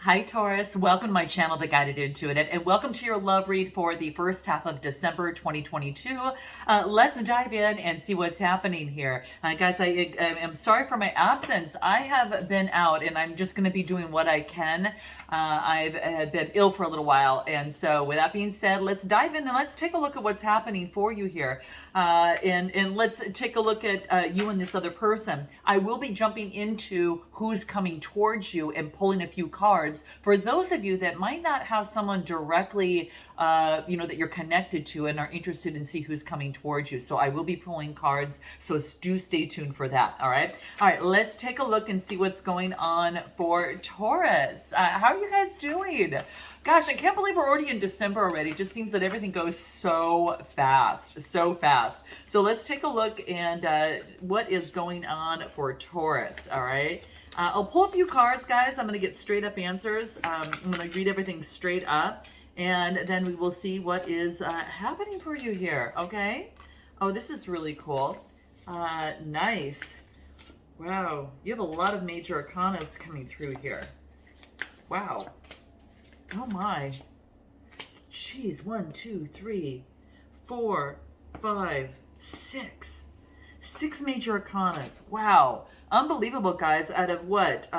Hi, Taurus. Welcome to my channel, The Guided Intuitive, and welcome to your love read for the first half of December 2022. Let's dive in and see what's happening here. Guys, I am sorry for my absence. I have been out, and I'm just going to be doing what I can. I've been ill for a little while, and so with that being said, let's dive in and let's take a look at what's happening for you here. And let's take a look at you and this other person. I will be jumping into who's coming towards you and pulling a few cards for those of you that might not have someone directly that you're connected to and are interested in see who's coming towards you. So I will be pulling cards, so do stay tuned for that. All right, let's take a look and see what's going on for Taurus. How are you guys doing? Gosh, I can't believe we're already in December already. It just seems that everything goes so fast, so fast. So let's take a look and what is going on for Taurus. All right, I'll pull a few cards, guys. I'm going to get straight up answers. I'm going to read everything straight up, and then we will see what is happening for you here. Okay. Oh, this is really cool. Nice. Wow, you have a lot of major arcanas coming through here. Wow. Oh my. Jeez, 1, 2, 3, 4, 5, 6. 6 major arcanas. Wow. Unbelievable, guys. Out of what?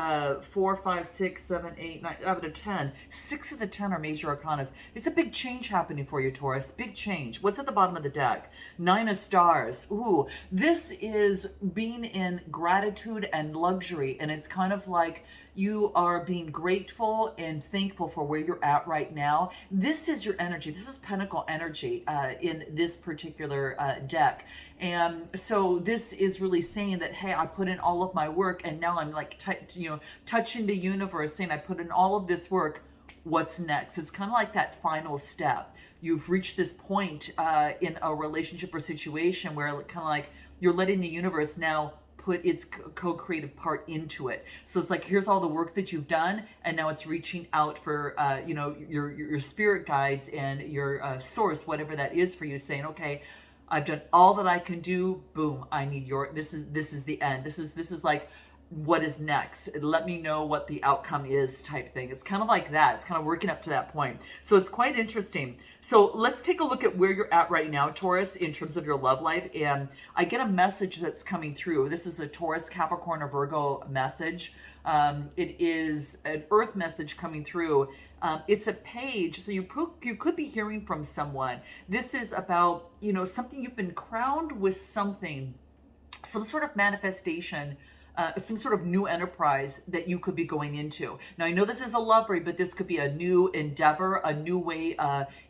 4, 5, 6, 7, 8, 9, out of 10. 6 of the 10 are major arcanas. It's a big change happening for you, Taurus. Big change. What's at the bottom of the deck? 9 of stars. Ooh, this is being in gratitude and luxury. And it's kind of like you are being grateful and thankful for where you're at right now. This is your energy. This is Pentacle energy in this particular deck. And so this is really saying that, hey, I put in all of my work and now I'm like, touching the universe, saying I put in all of this work. What's next? It's kind of like that final step. You've reached this point in a relationship or situation where kind of like you're letting the universe now put its co-creative part into it. So it's like, here's all the work that you've done, and now it's reaching out for your spirit guides and your source, whatever that is for you, saying, okay, I've done all that I can do. Boom, I need your, this is the end. This is like, what is next? Let me know what the outcome is type thing. It's kind of like that. It's kind of working up to that point. So it's quite interesting. So let's take a look at where you're at right now, Taurus, in terms of your love life. And I get a message that's coming through. This is a Taurus, Capricorn, or Virgo message. It is an earth message coming through. It's a page, so you could be hearing from someone. This is about, something you've been crowned with, something, some sort of manifestation, some sort of new enterprise that you could be going into. Now, I know this is a love read, but this could be a new endeavor, a new way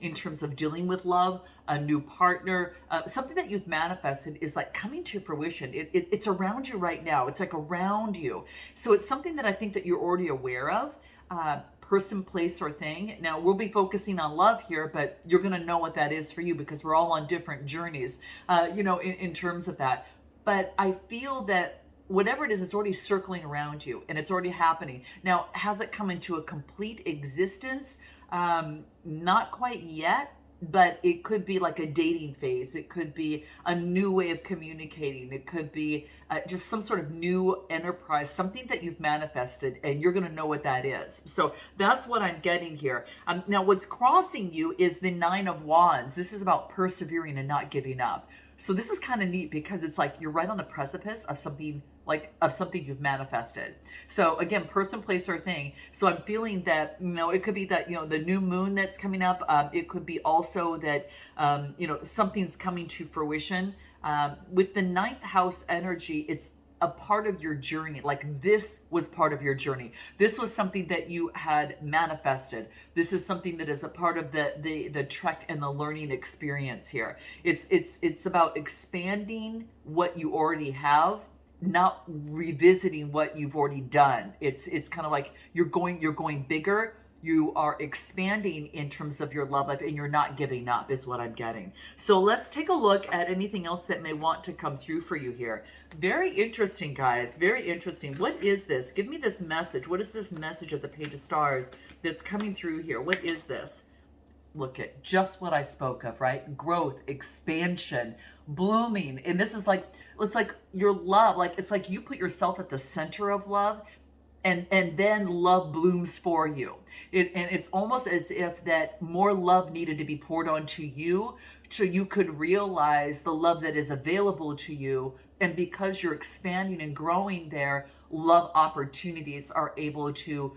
in terms of dealing with love, a new partner, something that you've manifested is like coming to fruition. It's around you right now. It's like around you. So it's something that I think that you're already aware of. Person, place, or thing. Now, we'll be focusing on love here, but you're going to know what that is for you because we're all on different journeys, in terms of that. But I feel that whatever it is, it's already circling around you and it's already happening. Now, has it come into a complete existence? Not quite yet, but it could be like a dating phase. It could be a new way of communicating. It could be just some sort of new enterprise, something that you've manifested, and you're going to know what that is. So that's what I'm getting here. Now, what's crossing you is the 9 of Wands. This is about persevering and not giving up. So this is kind of neat because it's like you're right on the precipice of something you've manifested. So again, person, place, or thing. So I'm feeling that, it could be that, the new moon that's coming up. It could be also that, something's coming to fruition. With the 9th house energy, it's a part of your journey. Like this was part of your journey. This was something that you had manifested. This is something that is a part of the trek and the learning experience here. It's about expanding what you already have, not revisiting what you've already done. It's kind of like you're going bigger. You are expanding in terms of your love life and you're not giving up is what I'm getting. So let's take a look at anything else that may want to come through for you here. Very interesting, guys. Very interesting. What is this? Give me this message. What is this message of the Page of Stars that's coming through here? What is this? Look at just what I spoke of, right? Growth, expansion, blooming. And this is like, it's like your love, like it's like you put yourself at the center of love and then love blooms for you. And it's almost as if that more love needed to be poured onto you so you could realize the love that is available to you. And because you're expanding and growing there, love opportunities are able to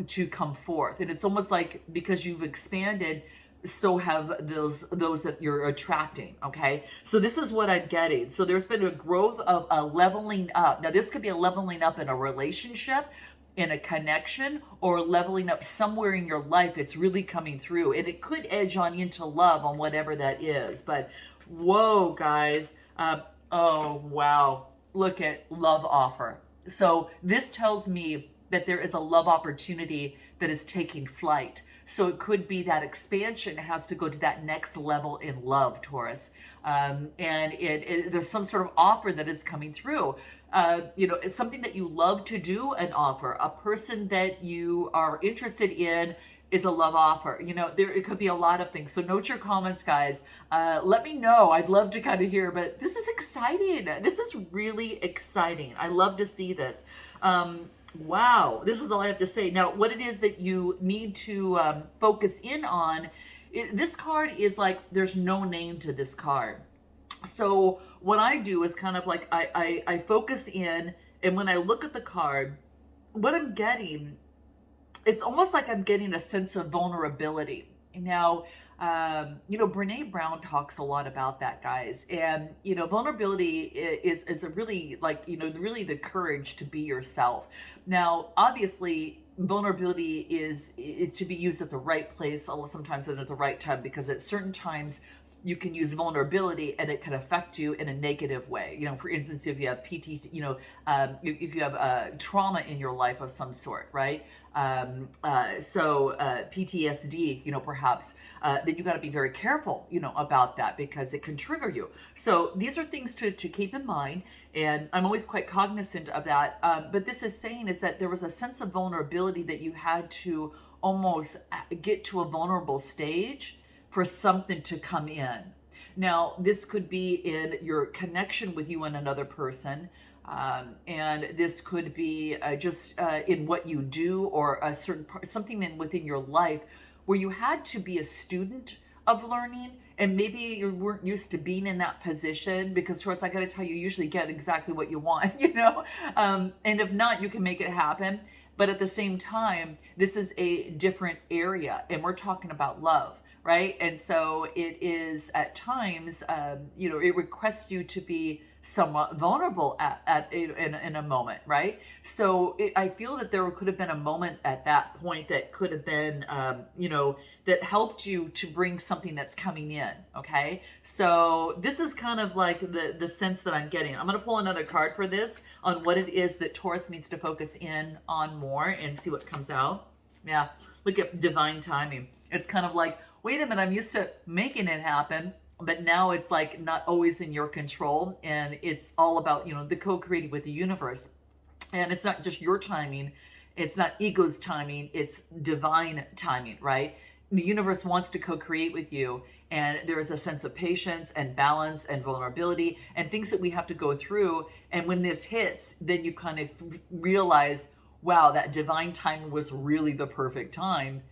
to come forth. And it's almost like because you've expanded, so have those that you're attracting. Okay, so this is what I'm getting. So there's been a growth of a leveling up. Now this could be a leveling up in a relationship, in a connection, or leveling up somewhere in your life. It's really coming through, and it could edge on into love on whatever that is. But whoa, guys, oh wow, look at love offer. So this tells me that there is a love opportunity that is taking flight. So it could be that expansion has to go to that next level in love, Taurus. And there's some sort of offer that is coming through. It's something that you love to do, an offer. A person that you are interested in is a love offer. It could be a lot of things. So note your comments, guys. Let me know. I'd love to kind of hear, but this is exciting. This is really exciting. I love to see this. Wow, this is all I have to say. Now, what it is that you need to focus in on, this card is like, there's no name to this card. So what I do is kind of like, I focus in, and when I look at the card, what I'm getting, it's almost like I'm getting a sense of vulnerability. Now, Brene Brown talks a lot about that, guys. And, vulnerability is a really like, really the courage to be yourself. Now, obviously, vulnerability is to be used at the right place, sometimes at the right time, because at certain times you can use vulnerability and it can affect you in a negative way. For instance, if you have PT, if you have trauma in your life of some sort, right? PTSD, perhaps, then you got to be very careful, about that, because it can trigger you. So these are things to keep in mind. And I'm always quite cognizant of that. But this is saying is that there was a sense of vulnerability that you had to almost get to a vulnerable stage for something to come in. Now, this could be in your connection with you and another person. And this could be just in what you do, or a certain something within your life where you had to be a student of learning, and maybe you weren't used to being in that position, because Taurus, I got to tell you, usually get exactly what you want, and if not, you can make it happen. But at the same time, this is a different area, and we're talking about love. Right. And so it is at times, it requests you to be somewhat vulnerable in a moment. Right. So I feel that there could have been a moment at that point that could have been, that helped you to bring something that's coming in. Okay. So this is kind of like the sense that I'm getting. I'm going to pull another card for this on what it is that Taurus needs to focus in on more and see what comes out. Yeah. Look at divine timing. It's kind of like, wait a minute, I'm used to making it happen, but now it's like not always in your control. And it's all about, the co-creating with the universe. And it's not just your timing. It's not ego's timing. It's divine timing, right? The universe wants to co-create with you. And there is a sense of patience and balance and vulnerability and things that we have to go through. And when this hits, then you kind of realize, wow, that divine timing was really the perfect time,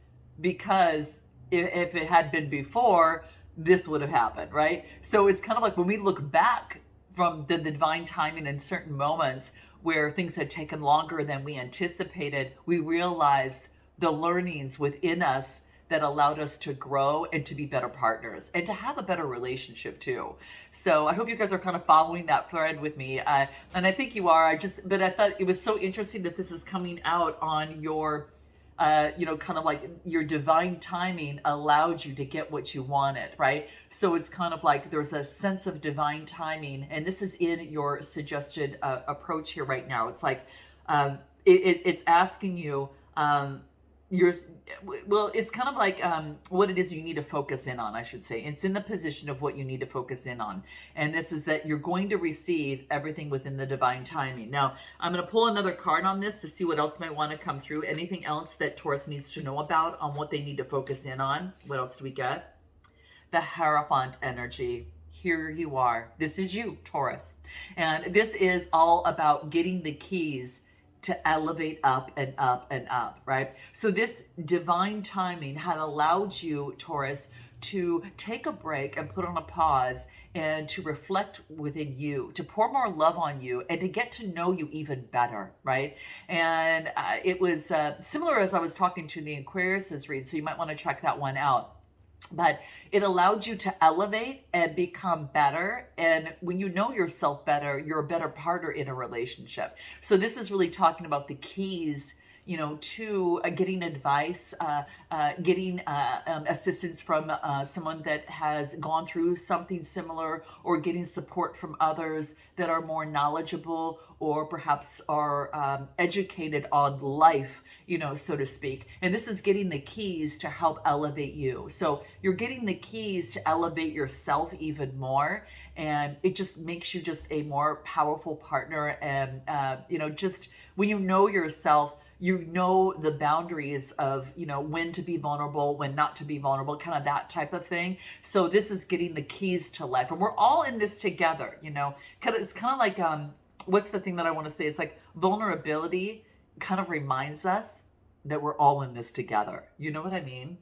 because if it had been before, this would have happened, right? So it's kind of like when we look back from the divine timing in certain moments where things had taken longer than we anticipated, we realized the learnings within us that allowed us to grow and to be better partners and to have a better relationship too. So I hope you guys are kind of following that thread with me. And I think you are. But I thought it was so interesting that this is coming out on your kind of like your divine timing allowed you to get what you wanted, right? So it's kind of like there's a sense of divine timing, and this is in your suggested approach here right now. It's like it's asking you, it's kind of like what it is you need to focus in on, I should say. It's in the position of what you need to focus in on. And this is that you're going to receive everything within the divine timing. Now, I'm going to pull another card on this to see what else might want to come through. Anything else that Taurus needs to know about on what they need to focus in on. What else do we get? The Hierophant energy. Here you are. This is you, Taurus. And this is all about getting the keys to elevate up and up and up, right? So this divine timing had allowed you, Taurus, to take a break and put on a pause and to reflect within you, to pour more love on you, and to get to know you even better, right? And it was similar as I was talking to the Aquarius's read, so you might want to check that one out. But it allowed you to elevate and become better. And when you know yourself better, you're a better partner in a relationship. So this is really talking about the keys, to getting advice, getting assistance from someone that has gone through something similar, or getting support from others that are more knowledgeable, or perhaps are educated on life, so to speak. And this is getting the keys to help elevate you. So you're getting the keys to elevate yourself even more. And it just makes you just a more powerful partner. And, just when you know yourself, you know the boundaries of, when to be vulnerable, when not to be vulnerable, kind of that type of thing. So this is getting the keys to life. And we're all in this together, It's kind of like, what's the thing that I want to say? It's like vulnerability kind of reminds us that we're all in this together. You know what I mean?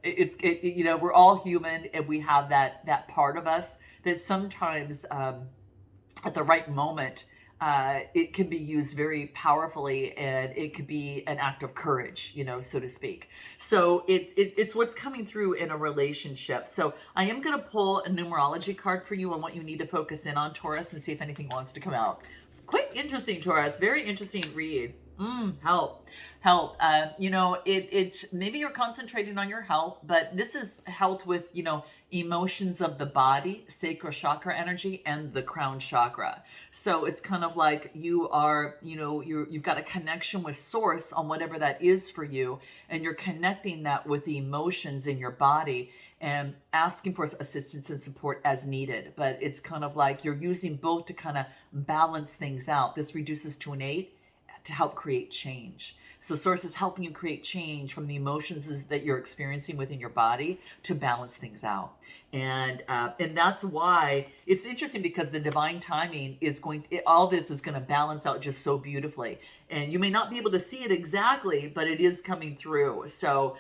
We're all human, and we have that part of us that sometimes at the right moment, it can be used very powerfully, and it could be an act of courage, so to speak. So it's what's coming through in a relationship. So I am going to pull a numerology card for you on what you need to focus in on, Taurus, and see if anything wants to come out. Quite interesting, Taurus. Very interesting read. Help. It's maybe you're concentrating on your health, but this is health with, emotions of the body, sacral chakra energy, and the crown chakra. So it's kind of like you are, you've got a connection with source on whatever that is for you, and you're connecting that with the emotions in your body and asking for assistance and support as needed. But it's kind of like you're using both to kind of balance things out. This reduces to an 8 to help create change. So source is helping you create change from the emotions that you're experiencing within your body to balance things out. And that's why it's interesting, because the divine timing is all this is going to balance out just so beautifully. And you may not be able to see it exactly, but it is coming through. So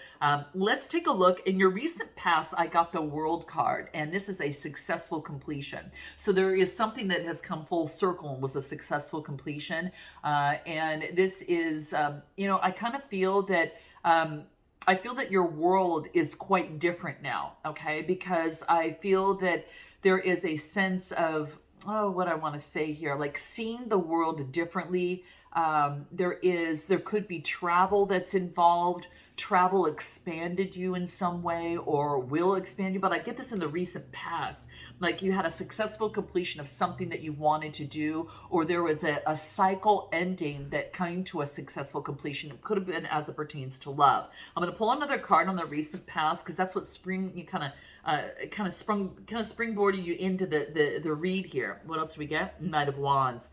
let's take a look. In your recent past, I got the World card, and this is a successful completion. So there is something that has come full circle and was a successful completion. And this is, I kind of feel that your world is quite different now, okay? Because I feel that there is a sense of, what I want to say here, like seeing the world differently. There could be travel that's involved. Travel expanded you in some way, or will expand you. But I get this in the recent past. Like you had a successful completion of something that you've wanted to do, or there was a cycle ending that came to a successful completion. It could have been as it pertains to love. I'm going to pull another card on the recent past, because that's what springboarded you into the read here. What else do we get? Knight of Wands.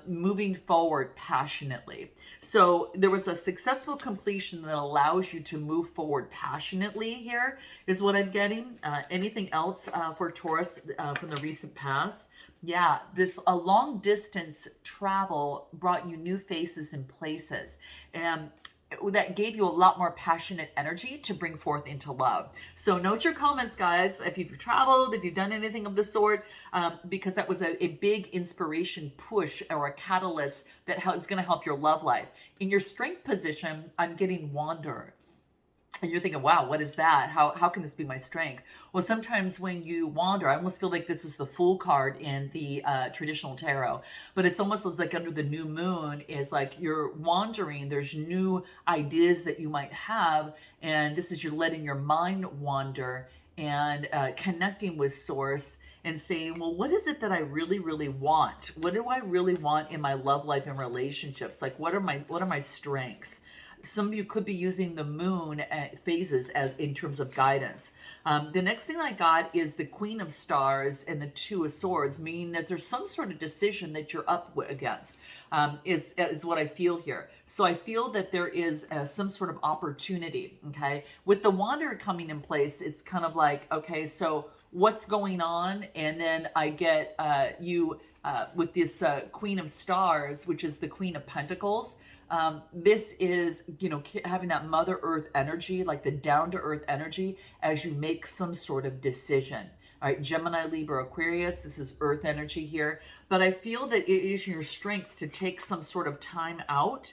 Moving forward passionately. So there was a successful completion that allows you to move forward passionately here, is what I'm getting. Anything else for Taurus from the recent past? Yeah, a long distance travel brought you new faces and places. And that gave you a lot more passionate energy to bring forth into love. So note your comments, guys, if you've traveled, if you've done anything of the sort, because that was a big inspiration push or a catalyst that is going to help your love life. In your strength position, I'm getting wander. And you're thinking, wow, what is that? How can this be my strength? Well, sometimes when you wander, I almost feel like this is the Fool card in the traditional tarot, but it's almost like under the new moon is like you're wandering. There's new ideas that you might have, and this is you're letting your mind wander and connecting with source and saying, well, what is it that I really, really want? What do I really want in my love life and relationships? Like, what are my strengths? Some of you could be using the moon phases as in terms of guidance. The next thing I got is the Queen of Stars and the Two of Swords, meaning that there's some sort of decision that you're up against, is what I feel here. So I feel that there is some sort of opportunity, okay? With the Wanderer coming in place, it's kind of like, okay, so what's going on? And then I get you with this Queen of Stars, which is the Queen of Pentacles. This is, having that Mother Earth energy, like the down to earth energy as you make some sort of decision. All right, Gemini, Libra, Aquarius, this is earth energy here. But I feel that it is your strength to take some sort of time out.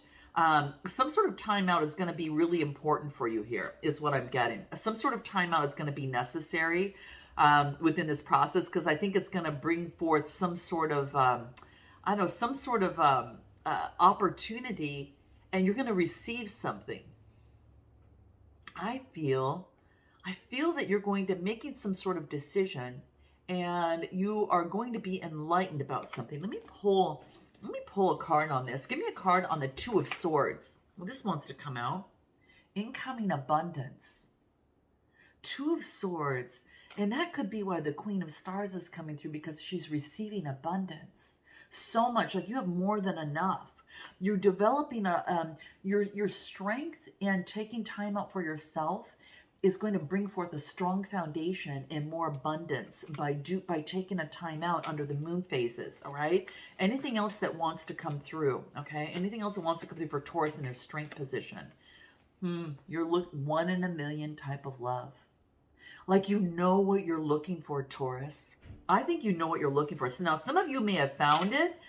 Some sort of timeout is going to be really important for you here, is what I'm getting. Some sort of timeout is going to be necessary within this process, because I think it's going to bring forth some sort of, I don't know, some sort of opportunity, and you're going to receive something. I feel that you're going to making some sort of decision, and you are going to be enlightened about something. Let me pull a card on this. Give me a card on the Two of Swords. Well, this wants to come out. Incoming abundance. Two of Swords. And that could be why the Queen of Stars is coming through, because she's receiving abundance. So much, like you have more than enough. You're developing your strength, and taking time out for yourself is going to bring forth a strong foundation and more abundance by taking a time out under the moon phases. All right. Anything else that wants to come through? Okay. Anything else that wants to come through for Taurus in their strength position? You're one in a million type of love. Like, you know what you're looking for, Taurus. I think you know what you're looking for. So now some of you may have found it.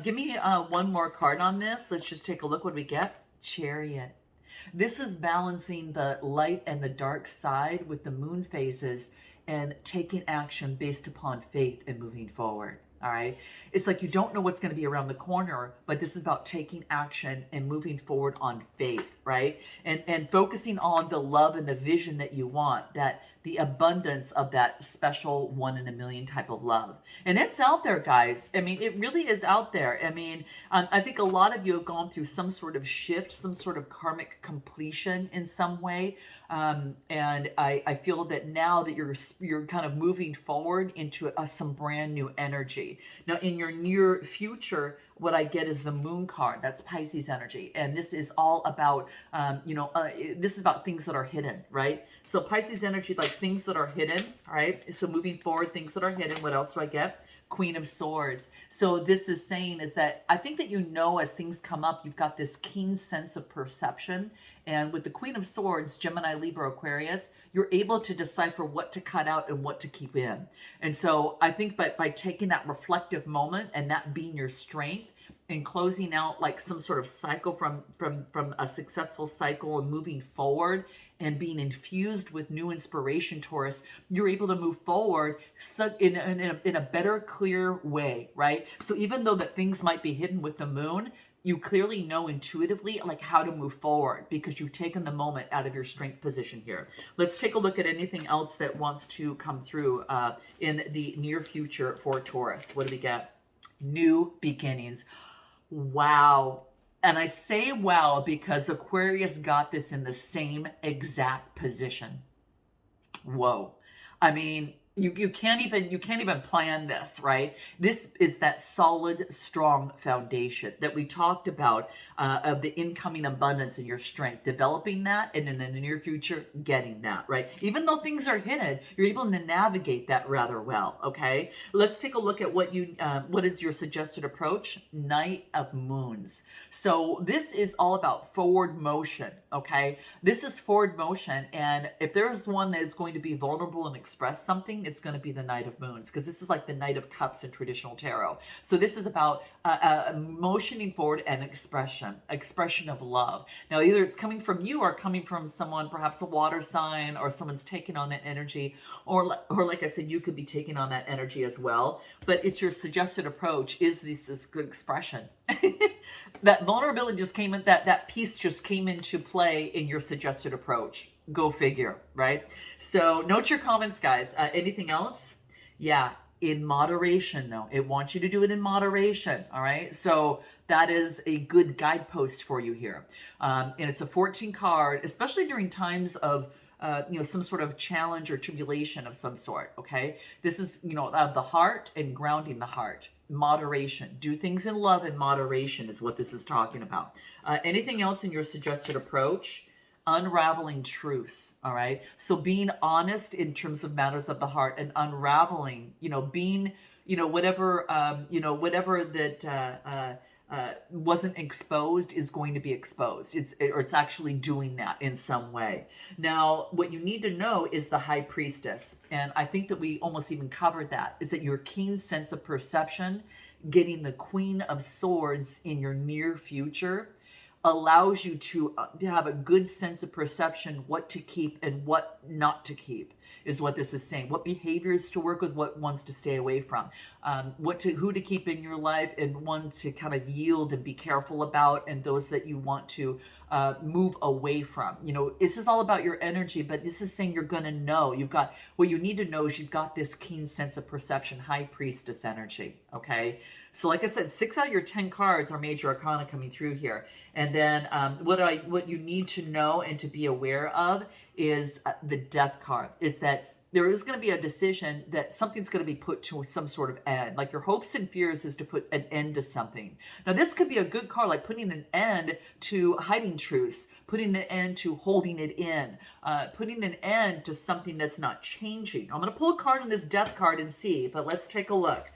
Give me one more card on this. Let's just take a look. What do we get? Chariot. This is balancing the light and the dark side with the moon phases, and taking action based upon faith and moving forward. All right. It's like you don't know what's going to be around the corner, but this is about taking action and moving forward on faith, right? And focusing on the love and the vision that you want, that the abundance of that special one in a million type of love. And it's out there, guys. I mean, it really is out there. I mean, I think a lot of you have gone through some sort of shift, some sort of karmic completion in some way. And I feel that now that you're kind of moving forward into some brand new energy. Now, in your near future, what I get is the moon card. That's Pisces energy. And this is all about, this is about things that are hidden, right? So Pisces energy, like things that are hidden, all right? So moving forward, things that are hidden. What else do I get? Queen of Swords. So this is saying is that I think that, as things come up, you've got this keen sense of perception. And with the Queen of Swords, Gemini, Libra, Aquarius, you're able to decipher what to cut out and what to keep in. And so I think by taking that reflective moment and that being your strength, and closing out like some sort of cycle from a successful cycle and moving forward and being infused with new inspiration, Taurus, you're able to move forward in a better, clear way, right? So even though that things might be hidden with the moon, you clearly know intuitively like how to move forward, because you've taken the moment out of your strength position here. Let's take a look at anything else that wants to come through in the near future for Taurus. What do we get? New beginnings. Wow. And I say wow because Aquarius got this in the same exact position. Whoa. I mean, you can't even plan this, right? This is that solid, strong foundation that we talked about of the incoming abundance and your strength, developing that, and in the near future, getting that, right? Even though things are hidden, you're able to navigate that rather well, okay? Let's take a look at what is your suggested approach? Knight of Moons. So this is all about forward motion, okay? This is forward motion, and if there's one that is going to be vulnerable and express something, it's going to be the Knight of Moons, because this is like the Knight of Cups in traditional tarot. So this is about motioning forward and expression of love. Now, either it's coming from you or coming from someone, perhaps a water sign, or someone's taking on that energy, or like I said, you could be taking on that energy as well. But it's your suggested approach is this good expression. That vulnerability just came in, that piece just came into play in your suggested approach. Go figure, right? So note your comments, guys. Anything else? Yeah, in moderation, though. It wants you to do it in moderation, all right? So that is a good guidepost for you here. And it's a 14 card, especially during times of some sort of challenge or tribulation of some sort, okay? This is, of the heart and grounding the heart. Moderation. Do things in love and moderation is what this is talking about. Anything else in your suggested approach? Unraveling truths, all right? So being honest in terms of matters of the heart and unraveling, being, whatever that wasn't exposed is going to be exposed. It's actually doing that in some way. Now, what you need to know is the high priestess, and I think that we almost even covered that. Is that your keen sense of perception, getting the Queen of Swords in your near future, allows you to have a good sense of perception, what to keep and what not to keep, is what this is saying. What behaviors to work with, what ones to stay away from, who to keep in your life, and one to kind of yield and be careful about, and those that you want to move away from. You know, this is all about your energy, but this is saying you're gonna know. You've got, what you need to know is you've got this keen sense of perception, high priestess energy. Okay, so like I said, 6 out of your 10 cards are major arcana coming through here. And then what you need to know and to be aware of is the death card. Is that there is going to be a decision that something's going to be put to some sort of end. Like your hopes and fears is to put an end to something. Now this could be a good card, like putting an end to hiding truths, putting an end to holding it in, putting an end to something that's not changing. I'm going to pull a card in this death card and see, but let's take a look.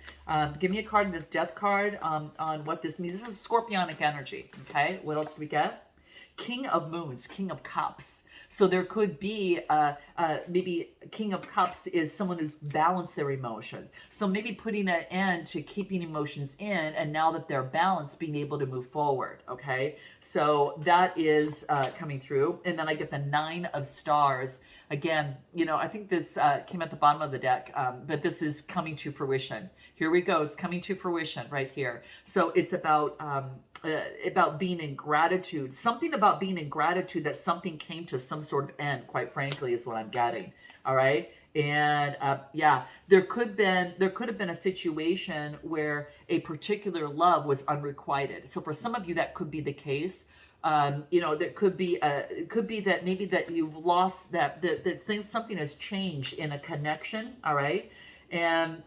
Give me a card in this death card on what this means. This is scorpionic energy. Okay, what else do we get? King of Moons, King of Cups. So there could be, maybe King of Cups is someone who's balanced their emotion. So maybe putting an end to keeping emotions in, and now that they're balanced, being able to move forward, okay? So that is coming through. And then I get the 9 of Stars. Again, you know, I think this came at the bottom of the deck, but this is coming to fruition. Here we go. It's coming to fruition right here. So it's about being in gratitude. Something about being in gratitude that something came to some sort of end, quite frankly, is what I'm getting. All right. And yeah, there could have been a situation where a particular love was unrequited. So for some of you, that could be the case. You know, that could be it could be that maybe that you've lost that something has changed in a connection. All right. And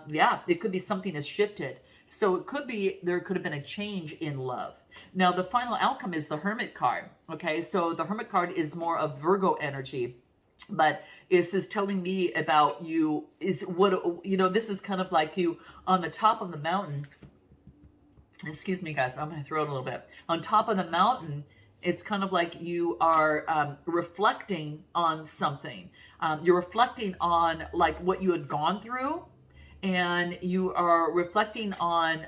yeah, it could be something has shifted. So it could be there could have been a change in love. Now the final outcome is the Hermit card. Okay, so the Hermit card is more of Virgo energy, but this is telling me about you. Is what, you know, this is kind of like you on the top of the mountain. Excuse me, guys, I'm gonna throw it a little bit. On top of the mountain, it's kind of like you are reflecting on something. You're reflecting on like what you had gone through, and you are reflecting on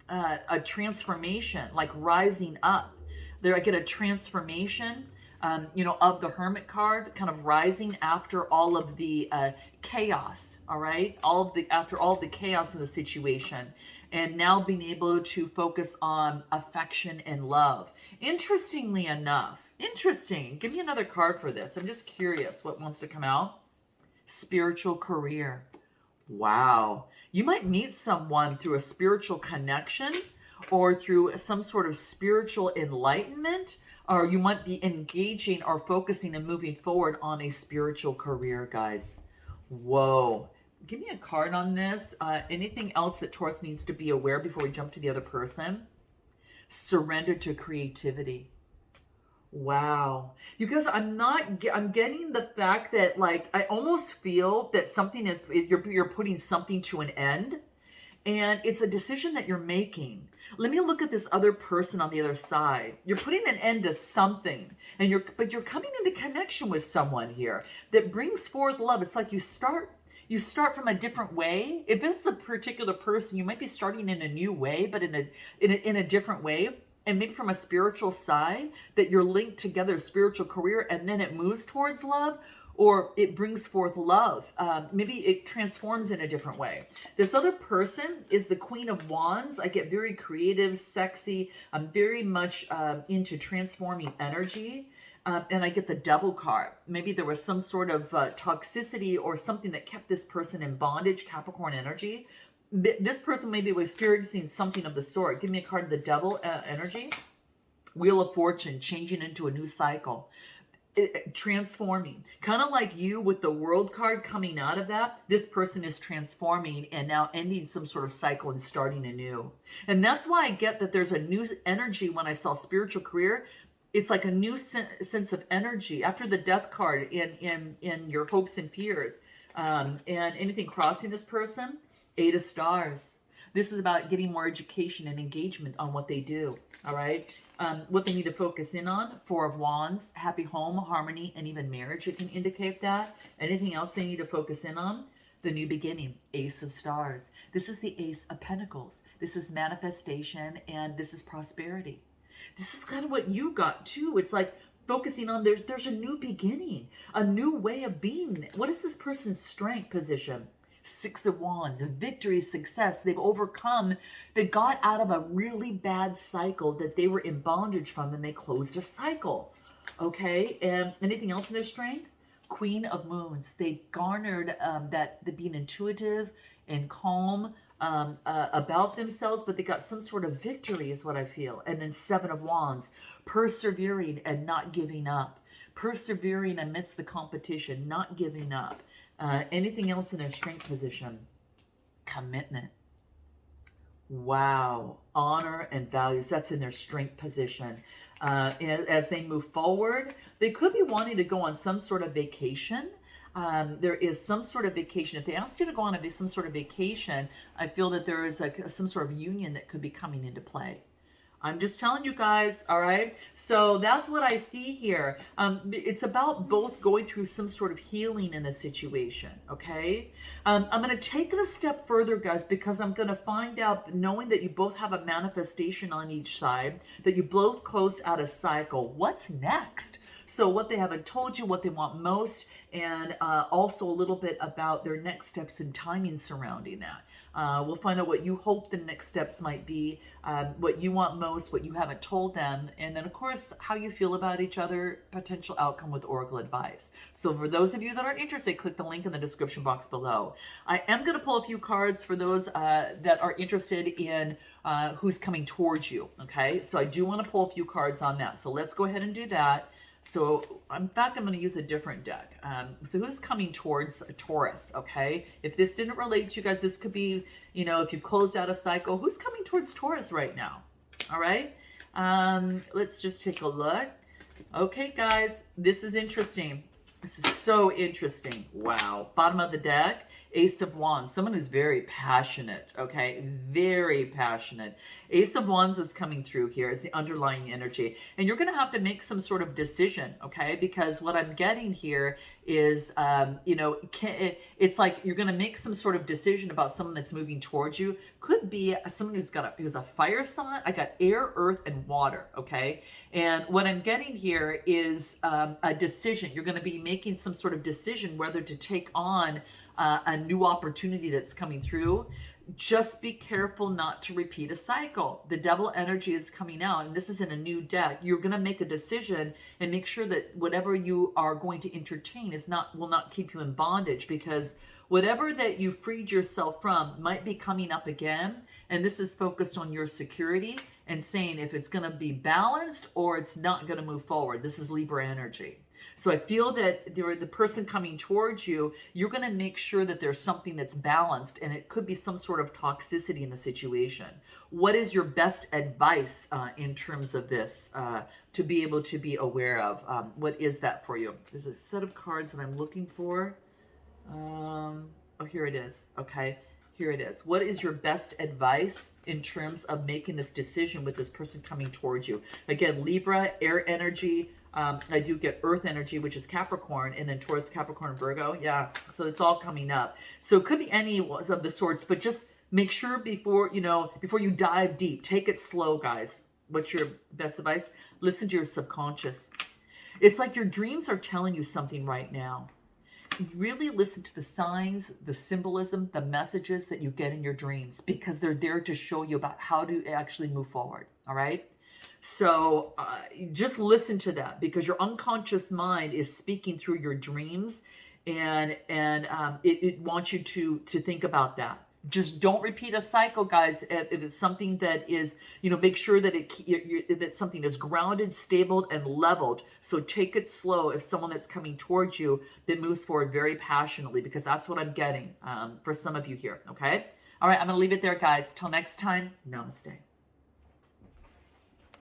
a transformation, like rising up. There, I get a transformation, you know, of the Hermit card, kind of rising after all of the chaos. All right, after all of the chaos in the situation, and now being able to focus on affection and love. Interestingly enough, interesting. Give me another card for this. I'm just curious what wants to come out. Spiritual career. Wow. You might meet someone through a spiritual connection or through some sort of spiritual enlightenment, or you might be engaging or focusing and moving forward on a spiritual career, guys. Whoa. Give me a card on this. Anything else that Taurus needs to be aware before we jump to the other person? Surrender to creativity. Wow. You guys, I'm getting the fact that, like, I almost feel that something is you're putting something to an end, and it's a decision that you're making. Let me look at this other person on the other side. You're putting an end to something, and but you're coming into connection with someone here that brings forth love. It's like you start from a different way. If it's a particular person, you might be starting in a new way, but in a different way. And maybe from a spiritual side, that you're linked together, spiritual career, and then it moves towards love, or it brings forth love. Maybe it transforms in a different way. This other person is the Queen of Wands. I get very creative, sexy. I'm very much into transforming energy. And I get the Devil card. Maybe there was some sort of toxicity or something that kept this person in bondage, Capricorn energy. This person maybe was experiencing something of the sort. Give me a card of the Devil energy. Wheel of Fortune, changing into a new cycle. Transforming. Kind of like you with the World card coming out of that. This person is transforming and now ending some sort of cycle and starting anew. And that's why I get that there's a new energy when I saw spiritual career. It's like a new sense of energy after the Death card in your hopes and fears. And anything crossing this person, 8 of Stars. This is about getting more education and engagement on what they do. All right. What they need to focus in on: Four of Wands, happy home, harmony, and even marriage. It can indicate that. Anything else they need to focus in on? The new beginning, Ace of Stars. This is the Ace of Pentacles. This is manifestation, and this is prosperity. This is kind of what you got too. It's like focusing on there's a new beginning, a new way of being. What is this person's strength position? Six of Wands, victory, success. They've overcome, they got out of a really bad cycle that they were in bondage from, and they closed a cycle. Okay, and anything else in their strength? Queen of Moons. They garnered the being intuitive and calm about themselves, but they got some sort of victory is what I feel. And then Seven of Wands, persevering and not giving up. Persevering amidst the competition, not giving up. Anything else in their strength position? Commitment. Wow. Honor and values. That's in their strength position. As they move forward, they could be wanting to go on some sort of vacation. There is some sort of vacation. If they ask you to go on some sort of vacation, I feel that there is some sort of union that could be coming into play. I'm just telling you guys, all right? So that's what I see here. It's about both going through some sort of healing in a situation, okay? I'm going to take it a step further, guys, because I'm going to find out, knowing that you both have a manifestation on each side, that you both closed out a cycle. What's next? So what they haven't told you, what they want most, and also a little bit about their next steps and timing surrounding that. We'll find out what you hope the next steps might be, what you want most, what you haven't told them, and then, of course, how you feel about each other, potential outcome with Oracle advice. So for those of you that are interested, click the link in the description box below. I am going to pull a few cards for those that are interested in who's coming towards you, okay? So I do want to pull a few cards on that. So let's go ahead and do that. So, in fact, I'm going to use a different deck. So who's coming towards Taurus, okay? If this didn't relate to you guys, this could be, if you've closed out a cycle, who's coming towards Taurus right now? All right? Let's just take a look. Okay, guys, this is interesting. This is so interesting. Wow. Bottom of the deck, Ace of Wands. Someone who's very passionate, okay? Very passionate. Ace of Wands is coming through here as the underlying energy. And you're going to have to make some sort of decision, okay? Because what I'm getting here is, it's like you're going to make some sort of decision about someone that's moving towards you. Could be someone who's a fire sign. I got air, earth, and water, okay? And what I'm getting here is a decision. You're going to be making some sort of decision whether to take on a new opportunity that's coming through. Just be careful not to repeat a cycle. The devil energy is coming out, and this is in a new deck. You're going to make a decision and make sure that whatever you are going to entertain will not keep you in bondage, because whatever that you freed yourself from might be coming up again. And this is focused on your security and saying if it's going to be balanced or it's not going to move forward. This is Libra energy. So I feel that the person coming towards you, you're going to make sure that there's something that's balanced, and it could be some sort of toxicity in the situation. What is your best advice in terms of this to be able to be aware of? What is that for you? There's a set of cards that I'm looking for. Oh, here it is. Okay, here it is. What is your best advice in terms of making this decision with this person coming towards you? Again, Libra, air energy. I do get earth energy, which is Capricorn, and then Taurus, Capricorn, Virgo. Yeah, so it's all coming up. So it could be any of the sorts, but just make sure before you dive deep, take it slow, guys. What's your best advice? Listen to your subconscious. It's like your dreams are telling you something right now. Really listen to the signs, the symbolism, the messages that you get in your dreams, because they're there to show you about how to actually move forward, all right? So just listen to that, because your unconscious mind is speaking through your dreams, and it wants you to think about that. Just don't repeat a cycle, guys. If it's something that is, make sure that that something is grounded, stable, and leveled. So take it slow if someone that's coming towards you that moves forward very passionately, because that's what I'm getting for some of you here, okay? All right, I'm going to leave it there, guys. Till next time, namaste.